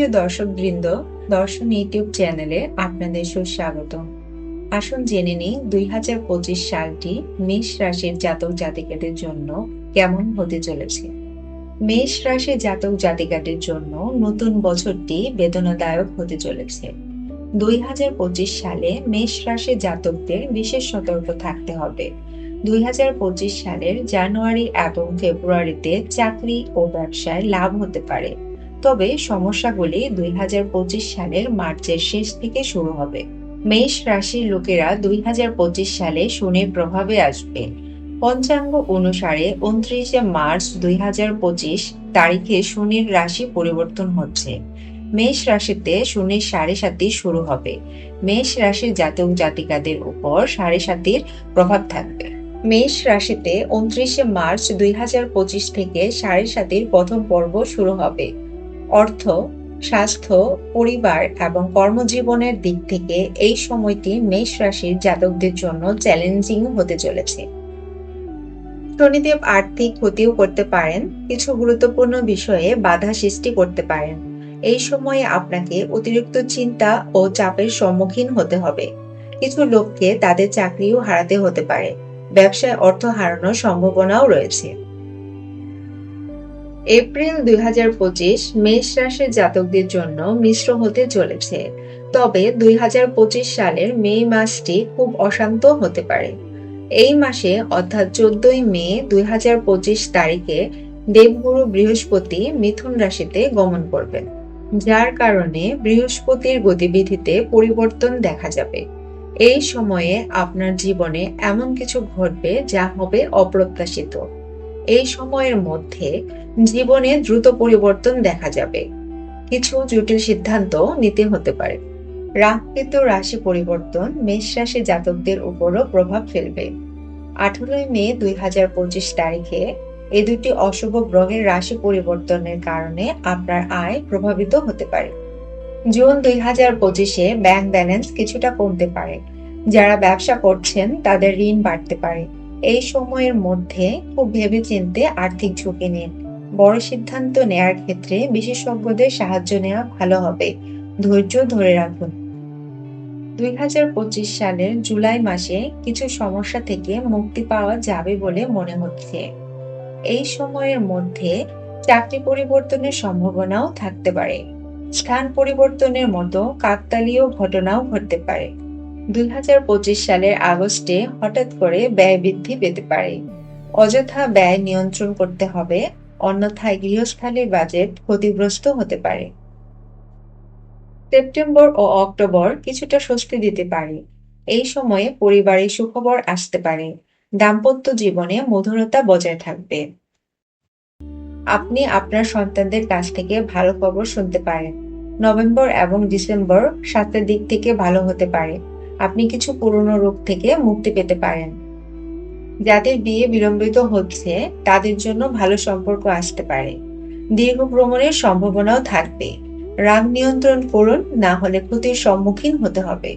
সুপ্রিয় দর্শকবৃন্দ, দর্শন ইউটিউব চ্যানেলে আপনাদের সুস্বাগতম। আসুন জেনে নিই 2025 সালটি মেষ রাশির জাতক জাতিকাদের জন্য কেমন হতে চলেছে। মেষ রাশির জাতক জাতিকাদের জন্য নতুন বছরটি বেদনাদায়ক হতে চলেছে। 2025 সালে মেষ রাশির জাতকদের বিশেষ সতর্ক থাকতে হবে। 2025 সালের জানুয়ারি এবং ফেব্রুয়ারিতে চাকরি ও ব্যবসায় লাভ হতে পারে, তবে সমস্যাগুলি 2025 সালের মার্চের শেষ থেকে শুরু হবে। মেষ রাশির লোকেরা 2025 সালে শনির প্রভাবে আসবে। পঞ্চাঙ্গ অনুসারে 29 মার্চ 2025 তারিখে শনির রাশি পরিবর্তন হচ্ছে। মেষ রাশিতে শনির সাড়ে সাতি শুরু হবে। মেষ রাশির জাতক জাতিকাদের উপর সাড়ে সাতির প্রভাব থাকবে। মেষ রাশিতে 29 মার্চ 2025 থেকে সাড়ে সাতির প্রথম পর্ব শুরু হবে। অর্থ, স্বাস্থ্য, পরিবার এবং কর্মজীবনের দিক থেকে এই সময়টি মেষ রাশির জাতকদের জন্য চ্যালেঞ্জিং হতে চলেছে। শনিদেব আর্থিক ক্ষতিও করতে পারেন, কিছু গুরুত্বপূর্ণ বিষয়ে বাধা সৃষ্টি করতে পারেন। এই সময়ে আপনাকে অতিরিক্ত চিন্তা ও চাপের সম্মুখীন হতে হবে। কিছু লোককে তাদের চাকরিও হারাতে হতে পারে। ব্যবসায় অর্থ হারানোর সম্ভাবনাও রয়েছে। এপ্রিল 2025 মেষ রাশির জাতকদের জন্য মিশ্র হতে চলেছে, তবে 2025 সালের মে মাসটি খুব অশান্ত হতে পারে। এই মাসে অর্থাৎ 14 মে 2025 তারিখে দেবগুরু বৃহস্পতি মিথুন রাশিতে গমন করবেন, যার কারণে বৃহস্পতির গতিবিধিতে পরিবর্তন দেখা যাবে। এই সময়ে আপনার জীবনে এমন কিছু ঘটবে যা হবে অপ্রত্যাশিত। এই সময়ের মধ্যে জীবনে দ্রুত পরিবর্তন দেখা যাবে। কিছু জটিল সিদ্ধান্ত নিতে হতে পারে। রাহু রাশি পরিবর্তন মেষ রাশি জাতকদের উপরও প্রভাব ফেলবে। 18 মে 2025 তারিখে এই দুটি অশুভ গ্রহের রাশি পরিবর্তনের কারণে আপনার আয় প্রভাবিত হতে পারে। জুন 2025-এ ব্যাংক ব্যালেন্স কিছুটা কমতে পারে। যারা ব্যবসা করছেন তাদের ঋণ বাড়তে পারে। এই সময়ের মধ্যে খুব ভেবেচিন্তে আর্থিক ঝুঁকি নিন। বড় সিদ্ধান্ত নেয়ার ক্ষেত্রে বিশেষজ্ঞদের সাহায্য নেওয়া ভালো হবে। ধৈর্য ধরে রাখুন। 2025 সালের জুলাই মাসে কিছু সমস্যা থেকে মুক্তি পাওয়া যাবে বলে মনে হচ্ছে। এই সময়ের মধ্যে চাকরি পরিবর্তনের সম্ভাবনাও থাকতে পারে। স্থান পরিবর্তনের মতো কাকতালীয় ঘটনাও ঘটতে পারে। 2025 সালের আগস্টে হঠাৎ করে ব্যয় বৃদ্ধি পেতে পারে। অযথা ব্যয় নিয়ন্ত্রণ করতে হবে, অন্যথায় গৃহস্থালির বাজেট ক্ষতিগ্রস্ত হতে পারে। সেপ্টেম্বর ও অক্টোবর কিছুটা স্বস্তি দিতে পারে। এই সময়ে পরিবারে সুখবর আসতে পারে। দাম্পত্য জীবনে মধুরতা বজায় থাকবে। আপনি আপনার সন্তানদের কাছ থেকে ভালো খবর শুনতে পারেন। নভেম্বর এবং ডিসেম্বর স্বাস্থ্যের দিক থেকে ভালো হতে পারে। আপনি কিছু পুরনো রোগ থেকে মুক্তি পেতে পারেন। যাদের বিয়ে বিলম্বিত হচ্ছে তাদের জন্য ভালো সম্পর্ক আসতে পারে। দীর্ঘ ভ্রমণের সম্ভাবনাও থাকবে। রাগ নিয়ন্ত্রণ করুন, না হলে ক্ষতির সম্মুখীন হতে হবে।